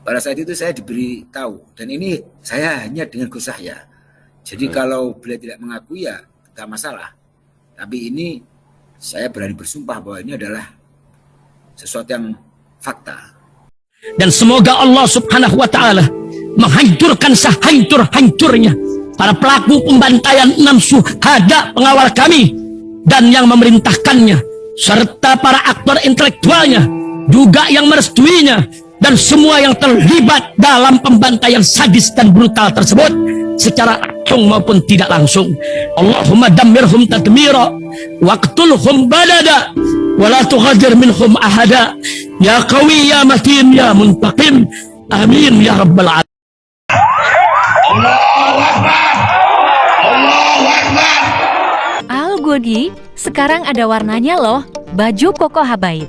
Pada saat itu saya diberi tahu, dan ini saya hanya dengan Gus Yahya. Jadi kalau beliau tidak mengakui ya tidak masalah. Tapi ini saya berani bersumpah bahwa ini adalah sesuatu yang fakta. Dan semoga Allah Subhanahu wa Ta'ala menghancurkan sehancur-hancurnya para pelaku pembantaian 6 syuhada pengawal kami dan yang memerintahkannya, serta para aktor intelektualnya juga yang merestuinya, dan semua yang terlibat dalam pembantaian sadis dan brutal tersebut secara langsung maupun tidak langsung. Allahumma dammirhum tadmira waqtulhum balada wala tughadir minhum ahada ya qawi ya matin ya muntaqim amin ya rabbal alamin. Allahu Akbar, Allahu Akbar. Al Godi, sekarang ada warnanya loh, baju koko habaib.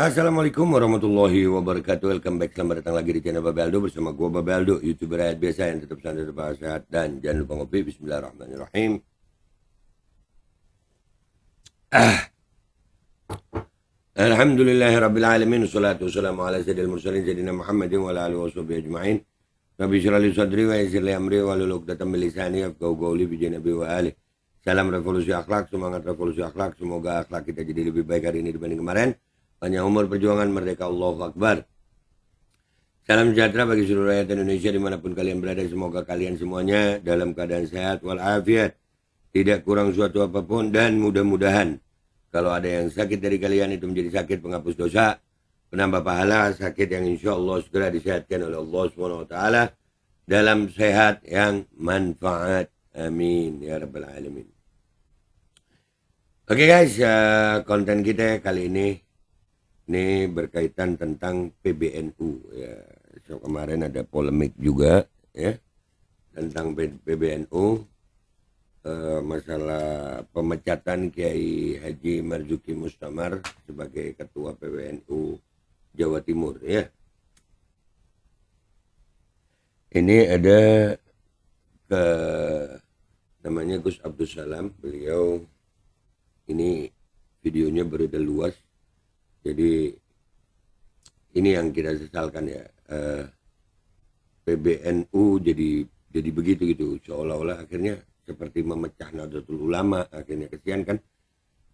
Assalamualaikum warahmatullahi wabarakatuh. Welcome back, selamat datang lagi di channel Babe Aldo bersama gua Babe Aldo, YouTuber rakyat biasa yang tetap santai, tetap sehat, dan jangan lupa ngopi. Bismillahirrahmanirrahim. Alhamdulillahirabbil alamin, wassalatu wassalamu ala sayyidil mursalin sayyidina Muhammadin wa ala alihi washabihi ajmain. Rabbi shrah li sadri wa yassir li amri wahlul 'uqdatam min lisani yafqahu qawli bi nabi wa alihi. Salam revolusi akhlak, semangat revolusi akhlak. Semoga akhlak kita jadi lebih baik hari ini dibanding kemarin. Panjang umur perjuangan merdeka, Allahu Akbar. Salam sejahtera bagi seluruh rakyat Indonesia dimanapun kalian berada. Semoga kalian semuanya dalam keadaan sehat walafiat, tidak kurang suatu apapun, dan mudah-mudahan kalau ada yang sakit dari kalian itu menjadi sakit penghapus dosa, penambah pahala, sakit yang insya Allah segera disehatkan oleh Allah SWT dalam sehat yang manfaat. Amin ya rabbal alamin. Oke guys, konten kita kali ini berkaitan tentang PBNU ya. So, kemarin ada polemik juga ya tentang PBNU, masalah pemecatan Kiai Haji Marzuki Mustamar sebagai ketua PBNU Jawa Timur ya. Ini ada namanya Gus Abdul Salam, beliau ini videonya beredar luas. Jadi ini yang kita sesalkan ya, PBNU jadi begitu gitu, seolah-olah akhirnya seperti memecah Nahdlatul Ulama. Akhirnya kesian kan,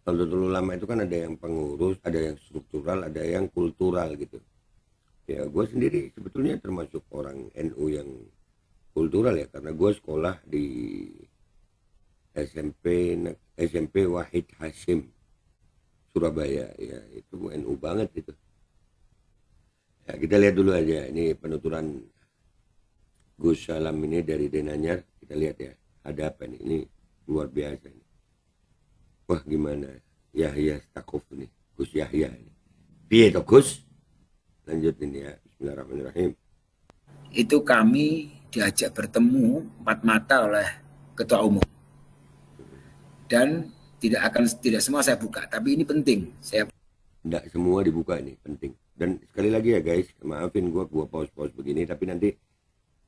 Nahdlatul Ulama itu kan ada yang pengurus, ada yang struktural, ada yang kultural gitu. Ya gue sendiri sebetulnya termasuk orang NU yang kultural ya, karena gue sekolah di SMP Wahid Hasyim Surabaya ya, itu NU banget gitu. Ya, kita lihat dulu aja ini penuturan Gus Salam ini dari Denanyar. Kita lihat ya, ada apa nih, ini luar biasa ini. Wah gimana Yahya Stakuf nih, Gus Yahya ini piye toh Gus, lanjut ini ya. Bismillahirrahmanirrahim. Itu kami diajak bertemu 4 mata oleh ketua umum, dan tidak semua saya buka, tapi ini penting. Tidak semua dibuka, ini penting. Dan sekali lagi ya guys, maafin gua pause begini, tapi nanti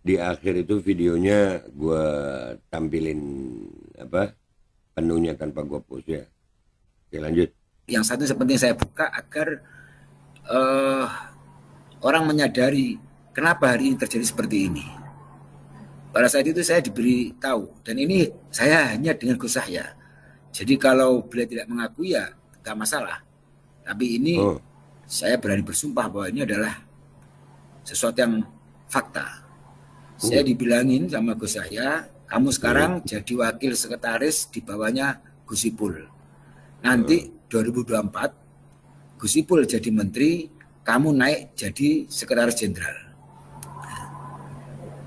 di akhir itu videonya gua tampilin apa penuhnya tanpa gua pause ya. Oke lanjut. Yang satu sepenting saya buka agar orang menyadari kenapa hari ini terjadi seperti ini. Pada saat itu saya diberi tahu, dan ini saya hanya dengan Gus Yahya. Jadi kalau beliau tidak mengakui ya tidak masalah. Tapi ini saya berani bersumpah bahwa ini adalah sesuatu yang fakta. Saya dibilangin sama Gus Yahya, kamu sekarang jadi wakil sekretaris di bawahnya Gus Ipul. Nanti 2024 Gus Ipul jadi menteri, kamu naik jadi sekretaris jenderal.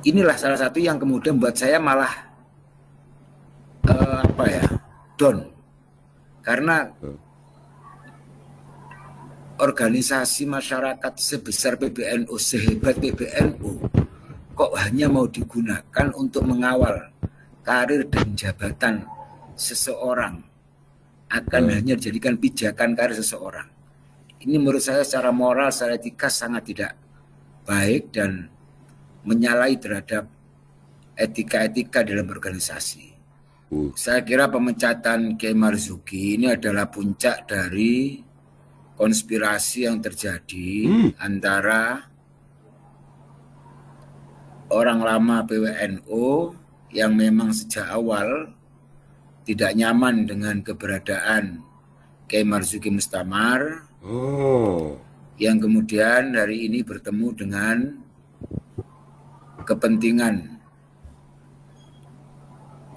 Inilah salah satu yang kemudian buat saya malah down, karena organisasi masyarakat sebesar PBNU, sehebat PBNU, kok hanya mau digunakan untuk mengawal karir dan jabatan seseorang, akan hanya dijadikan pijakan karir seseorang. Ini menurut saya secara moral, secara etika sangat tidak baik, dan menyalahi terhadap etika-etika dalam organisasi. Saya kira pemecatan Kiai Marzuki ini adalah puncak dari konspirasi yang terjadi antara orang lama PWNU yang memang sejak awal tidak nyaman dengan keberadaan Kiai Marzuki Mustamar, yang kemudian hari ini bertemu dengan kepentingan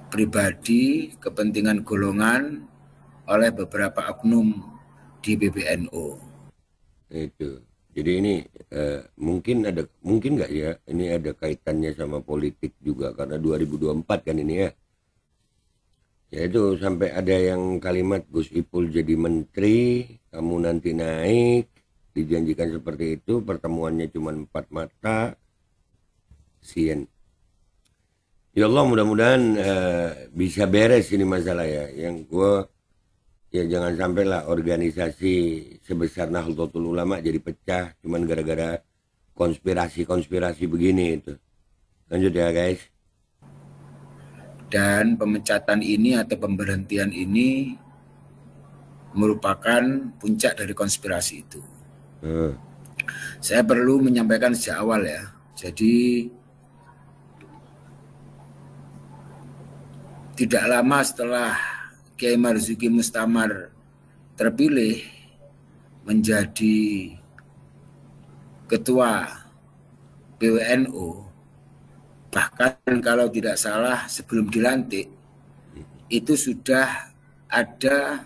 pribadi, kepentingan golongan oleh beberapa oknum di PBNU. Itu. Jadi ini mungkin nggak ya ini ada kaitannya sama politik juga karena 2024 kan ini ya. Ya itu sampai ada yang kalimat Gus Ipul jadi menteri, kamu nanti naik, dijanjikan seperti itu, pertemuannya cuma 4 mata, sien. Ya Allah mudah-mudahan bisa beres ini masalah ya. Yang gue ya jangan sampailah organisasi sebesar Nahdlatul Ulama jadi pecah cuman gara-gara konspirasi begini itu. Lanjut ya guys. Dan pemecatan ini atau pemberhentian ini merupakan puncak dari konspirasi itu. Saya perlu menyampaikan sejak awal ya. Jadi tidak lama setelah Kiai Marzuki Mustamar terpilih menjadi ketua PWNU, bahkan kalau tidak salah sebelum dilantik itu sudah ada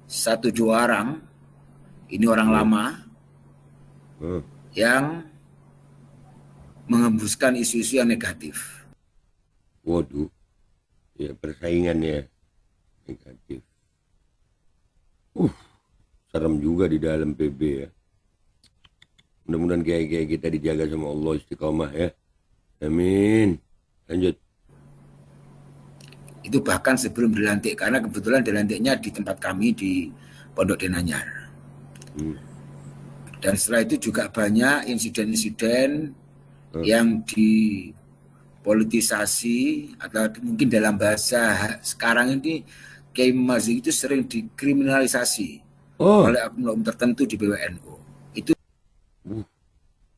1-2 orang, ini orang lama yang mengembuskan isu-isu yang negatif. Waduh, ya persaingannya negatif. Serem juga di dalam PB ya. Mudah-mudahan kiai-kiai kita dijaga sama Allah istiqomah ya. Amin. Lanjut. Itu bahkan sebelum dilantik, karena kebetulan dilantiknya di tempat kami di Pondok Denanyar. Dan setelah itu juga banyak insiden-insiden yang dipolitisasi atau mungkin dalam bahasa sekarang ini Kiai Marzuki itu sering dikriminalisasi oleh oknum tertentu di PWNU. Itu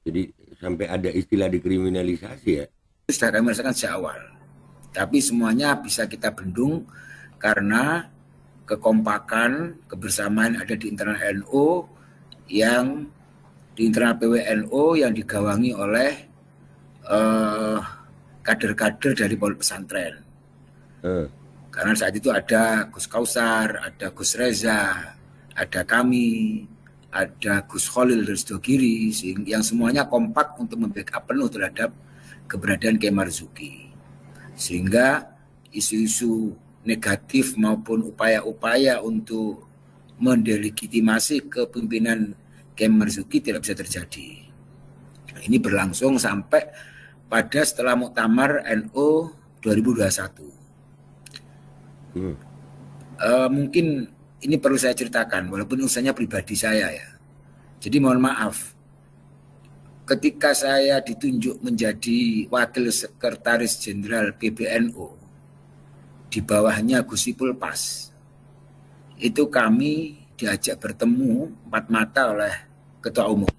jadi sampai ada istilah dikriminalisasi ya. Itu sudah kami rasakan sejak awal. Tapi semuanya bisa kita bendung karena kekompakan, kebersamaan ada di internal NU, yang di internal PWNU yang digawangi oleh kader-kader dari pondok pesantren. Karena saat itu ada Gus Kausar, ada Gus Reza, ada kami, ada Gus Khalil Rizdogiri, yang semuanya kompak untuk membackup penuh terhadap keberadaan Kiai Marzuki. Sehingga isu-isu negatif maupun upaya-upaya untuk mendelegitimasi kepemimpinan Kiai Marzuki tidak bisa terjadi. Ini berlangsung sampai pada setelah Muktamar NU 2021. Mungkin ini perlu saya ceritakan, walaupun urusannya pribadi saya ya. Jadi mohon maaf, ketika saya ditunjuk menjadi Wakil Sekretaris Jenderal PBNU, di bawahnya Gus Ipul Pas, itu kami diajak bertemu 4 mata oleh Ketua Umum.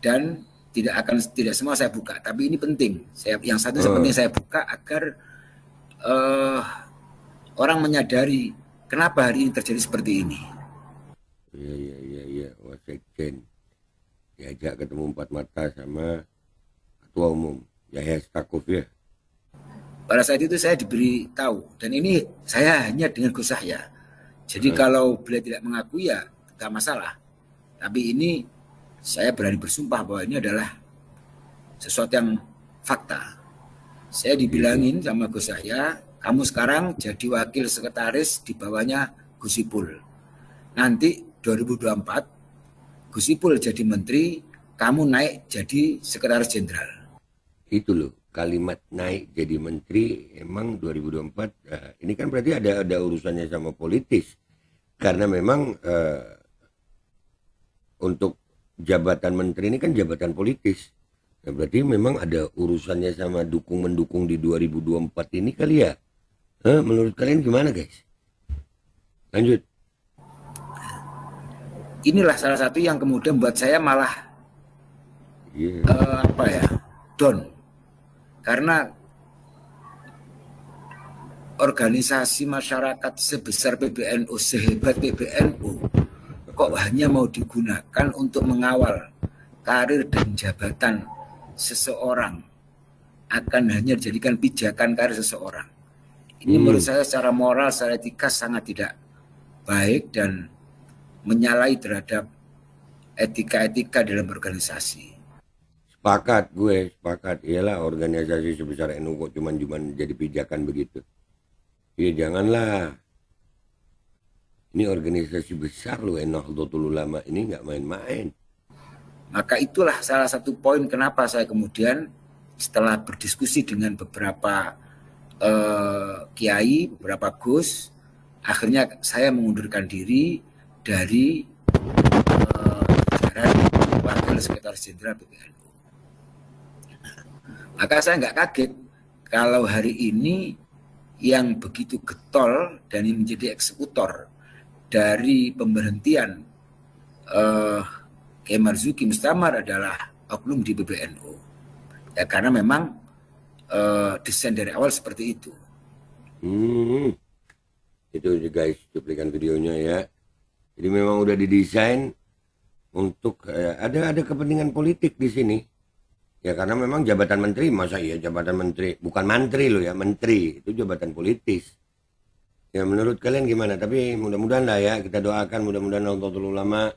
Dan tidak semua saya buka, tapi ini penting. Yang satu penting saya buka agar orang menyadari kenapa hari ini terjadi seperti ini. Iya, Wasekjen diajak ketemu 4 mata sama Ketua Umum Yahya Stakuf ya. Pada saat itu saya diberi tahu, dan ini saya hanya dengan Gus Yahya. Jadi kalau beliau tidak mengakui ya tidak masalah. Tapi ini saya berani bersumpah bahwa ini adalah sesuatu yang fakta. Saya dibilangin sama Gus Yahya, kamu sekarang jadi wakil sekretaris di bawahnya Gus Ipul. Nanti 2024 Gus Ipul jadi menteri, kamu naik jadi sekretaris jenderal. Itu loh, kalimat naik jadi menteri emang 2024 ini kan berarti ada urusannya sama politis. Karena memang untuk jabatan menteri ini kan jabatan politis. Ya, berarti memang ada urusannya sama dukung-mendukung di 2024 ini kali ya? Menurut kalian gimana guys? Lanjut. Inilah salah satu yang kemudian buat saya malah down. Karena organisasi masyarakat sebesar PBNU, sehebat PBNU, kok hanya mau digunakan untuk mengawal karir dan jabatan seseorang, akan hanya dijadikan pijakan karir seseorang. Ini menurut saya secara moral, secara etika sangat tidak baik dan menyalahi terhadap etika-etika dalam organisasi. Sepakat gue, sepakat. Iyalah organisasi sebesar NU kok cuman jadi pijakan begitu. Ya janganlah. Ini organisasi besar loh, Nahdlatul Ulama ini nggak main-main. Maka itulah salah satu poin kenapa saya kemudian setelah berdiskusi dengan beberapa kiai, beberapa gus, akhirnya saya mengundurkan diri dari jajaran Wakil Sekretaris Jenderal PBNU. Maka saya nggak kaget kalau hari ini yang begitu getol dan ini menjadi eksekutor dari pemberhentian Kiai Marzuki Mustamar adalah oknum di PBNU. Ya karena memang desain dari awal seperti itu. Itu guys, cuplikan videonya ya. Jadi memang udah didesain untuk ada kepentingan politik di sini. Ya karena memang jabatan menteri, masa ya jabatan menteri, bukan mantri loh ya, menteri itu jabatan politis. Ya menurut kalian gimana? Tapi mudah-mudahan lah ya, kita doakan mudah-mudahan Nahdlatul Ulama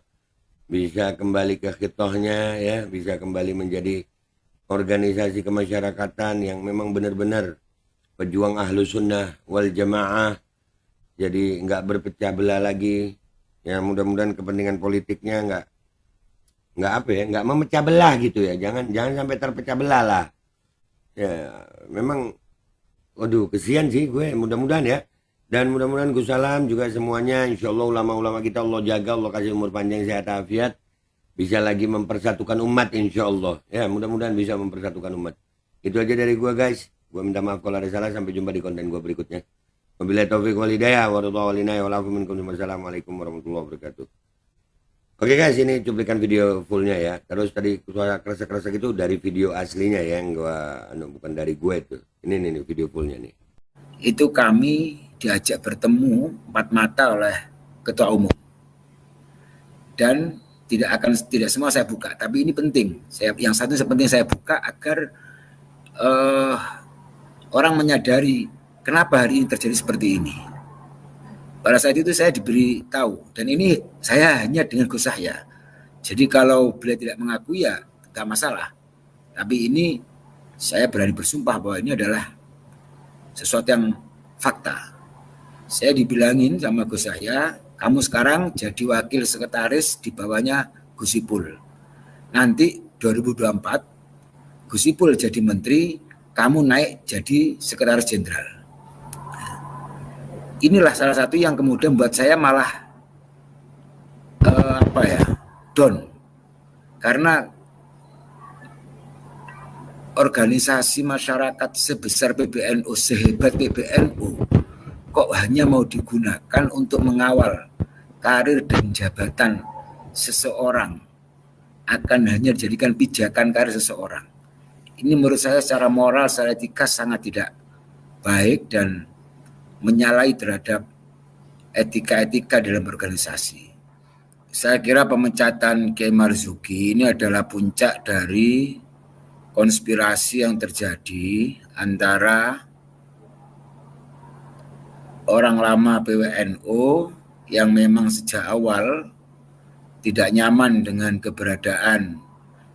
bisa kembali ke khitohnya ya, bisa kembali menjadi organisasi kemasyarakatan yang memang benar-benar pejuang ahlu sunnah wal jamaah. Jadi nggak berpecah belah lagi. Ya mudah-mudahan kepentingan politiknya nggak memecah belah gitu ya. Jangan sampai terpecah belah lah. Ya memang waduh kesian sih gue, mudah-mudahan ya. Dan mudah-mudahan Gus Salam juga semuanya, insya Allah ulama-ulama kita Allah jaga, Allah kasih umur panjang, sehat, afiat, bisa lagi mempersatukan umat insya Allah. Ya mudah-mudahan bisa mempersatukan umat. Itu aja dari gue guys. Gue minta maaf kalau ada salah, sampai jumpa di konten gue berikutnya. Wabillahi taufiq wal hidayah, wassalamualaikum warahmatullahi wabarakatuh. Oke guys, ini cuplikan video fullnya ya. Terus tadi suara kerasa-kerasa gitu dari video aslinya ya, yang gue bukan dari gue itu. Ini nih video fullnya nih. Itu kami diajak bertemu empat mata oleh ketua umum, dan tidak semua saya buka, tapi ini penting. Yang satu penting saya buka agar orang menyadari kenapa hari ini terjadi seperti ini. Pada saat itu saya diberi tahu, dan ini saya hanya dengan Gus Yahya. Jadi kalau beliau tidak mengakui ya nggak masalah. Tapi ini saya berani bersumpah bahwa ini adalah sesuatu yang fakta. Saya dibilangin sama Gus Yahya, kamu sekarang jadi wakil sekretaris di bawahnya Gus Ipul. Nanti 2024 Gus Ipul jadi menteri, kamu naik jadi sekretaris jenderal. Inilah salah satu yang kemudian buat saya malah down. Karena organisasi masyarakat sebesar PBNU, sehebat PBNU, kok hanya mau digunakan untuk mengawal karir dan jabatan seseorang, akan hanya dijadikan pijakan karir seseorang. Ini menurut saya secara moral, secara etika sangat tidak baik dan menyalahi terhadap etika-etika dalam organisasi. Saya kira pemecatan Kiai Marzuki ini adalah puncak dari konspirasi yang terjadi antara orang lama PWNU yang memang sejak awal tidak nyaman dengan keberadaan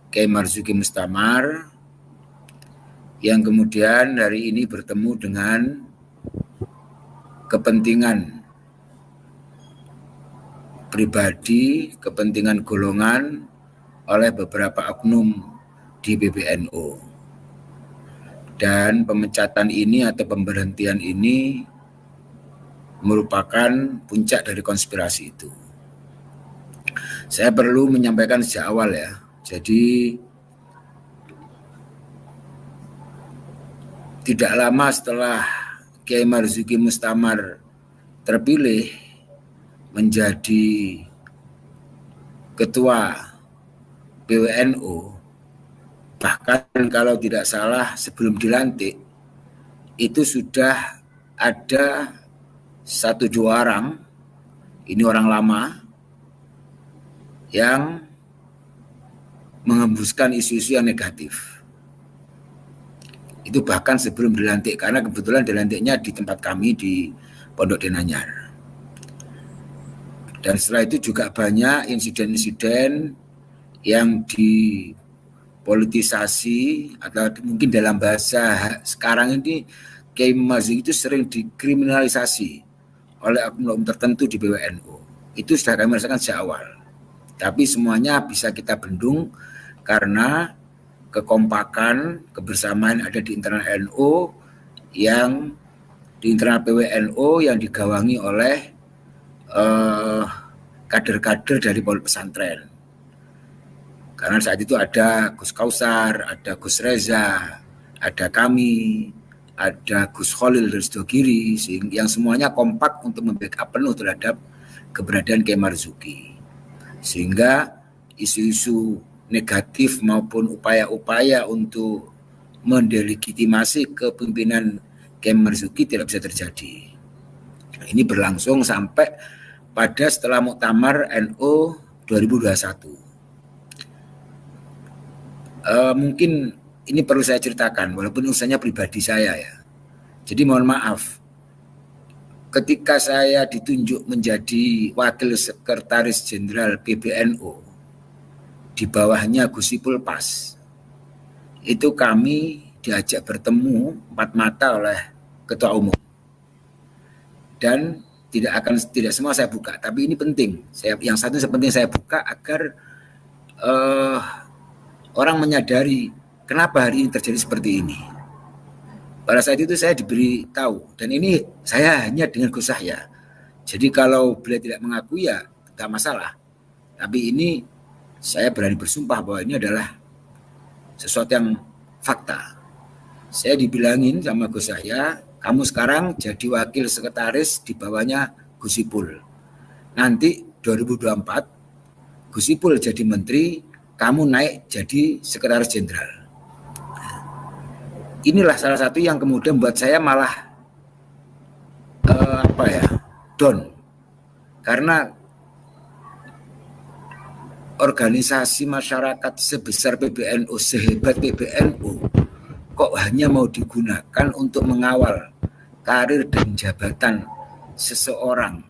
Kiai Marzuki Mustamar, yang kemudian hari ini bertemu dengan kepentingan pribadi, kepentingan golongan oleh beberapa oknum di PBNU. Dan pemecatan ini atau pemberhentian ini merupakan puncak dari konspirasi itu. Saya perlu menyampaikan sejak awal ya. Jadi tidak lama setelah Kiai Marzuki Mustamar terpilih menjadi ketua PWNU, bahkan kalau tidak salah sebelum dilantik itu sudah ada 1-2 orang, ini orang lama, yang mengembuskan isu-isu yang negatif. Itu bahkan sebelum dilantik, karena kebetulan dilantiknya di tempat kami di Pondok Denanyar. Dan setelah itu juga banyak insiden-insiden yang dipolitisasi, atau mungkin dalam bahasa sekarang ini Kiai Marzuki itu sering dikriminalisasi oleh oknum tertentu di PWNU. Itu sudah kami rasakan sejak awal. Tapi semuanya bisa kita bendung karena kekompakan, kebersamaan ada di internal NU, yang di internal PWNU yang digawangi oleh kader-kader dari pondok pesantren. Karena saat itu ada Gus Kausar, ada Gus Reza, ada kami, ada Gus Khalil Rizdogiri, yang semuanya kompak untuk membackup penuh terhadap keberadaan Kiai Marzuki. Sehingga isu-isu negatif maupun upaya-upaya untuk mendelegitimasi kepemimpinan Kiai Marzuki tidak bisa terjadi. Ini berlangsung sampai pada setelah Muktamar NU 2021. Mungkin ini perlu saya ceritakan, walaupun urusannya pribadi saya ya. Jadi mohon maaf, ketika saya ditunjuk menjadi Wakil Sekretaris Jenderal PBNU, di bawahnya Gus Ipul Pas, itu kami diajak bertemu 4 mata oleh Ketua Umum. Dan tidak semua saya buka, tapi ini penting. Yang satu penting saya buka agar orang menyadari kenapa hari ini terjadi seperti ini. Pada saat itu saya diberi tahu, dan ini saya hanya dengan Gus Yahya. Jadi kalau beliau tidak mengakui ya tidak masalah. Tapi ini saya berani bersumpah bahwa ini adalah sesuatu yang fakta. Saya dibilangin sama Gus Yahya, kamu sekarang jadi wakil sekretaris di bawahnya Gus Ipul. Nanti 2024 Gus Ipul jadi menteri, kamu naik jadi sekretaris jenderal. Inilah salah satu yang kemudian buat saya malah down. Karena organisasi masyarakat sebesar PBNU, sehebat PBNU, kok hanya mau digunakan untuk mengawal karir dan jabatan seseorang,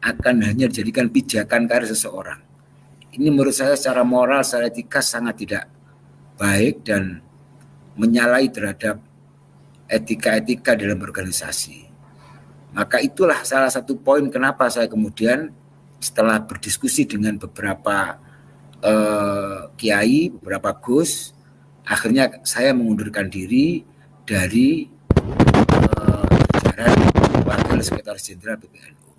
akan hanya dijadikan pijakan karir seseorang. Ini menurut saya secara moral, secara etika sangat tidak baik dan menyalahi terhadap etika-etika dalam organisasi. Maka itulah salah satu poin kenapa saya kemudian setelah berdiskusi dengan beberapa kiai, beberapa gus, akhirnya saya mengundurkan diri dari jajaran Wakil Sekretaris Jenderal PBNU.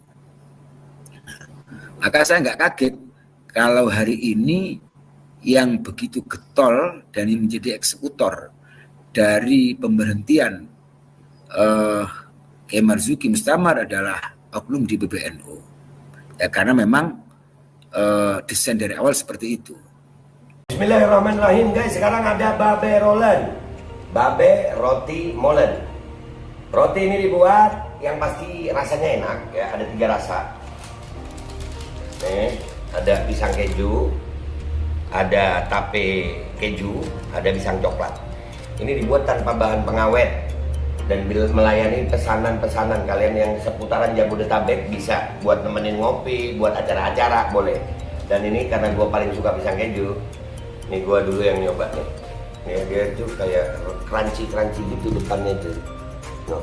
Maka saya nggak kaget kalau hari ini yang begitu getol dan yang menjadi eksekutor dari pemberhentian Kiai Marzuki Mustamar adalah oknum di PBNU. Ya karena memang desain dari awal seperti itu. Bismillahirrahmanirrahim guys, sekarang ada babe rolen, babe roti molen. Roti ini dibuat yang pasti rasanya enak ya, ada 3 rasa. Nih, ada pisang keju, ada tape keju, ada pisang coklat. Ini dibuat tanpa bahan pengawet dan melayani pesanan-pesanan kalian yang seputaran Jabodetabek, bisa buat nemenin ngopi, buat acara-acara boleh. Dan ini karena gue paling suka pisang keju, nih gue dulu yang nyoba nih. Nih dia tuh kayak crunchy gitu depannya tuh. No.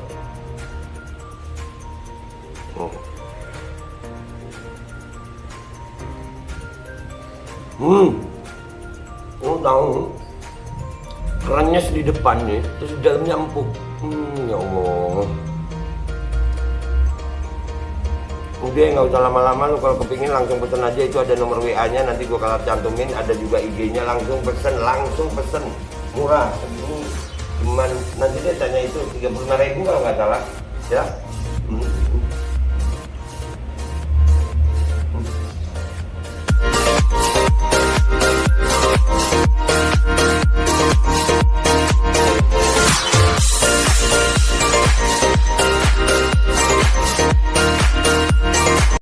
Lu tahu kerannya di depan nih, terus di dalamnya empuk. Ya Allah. Udah nggak usah lama-lama, lu kalau kepingin langsung pesen aja, itu ada nomor WA-nya, nanti gua kalau cantumin, ada juga IG-nya, langsung pesen, murah segini cuman nanti dia tanya itu 35.000 kalau nggak salah ya.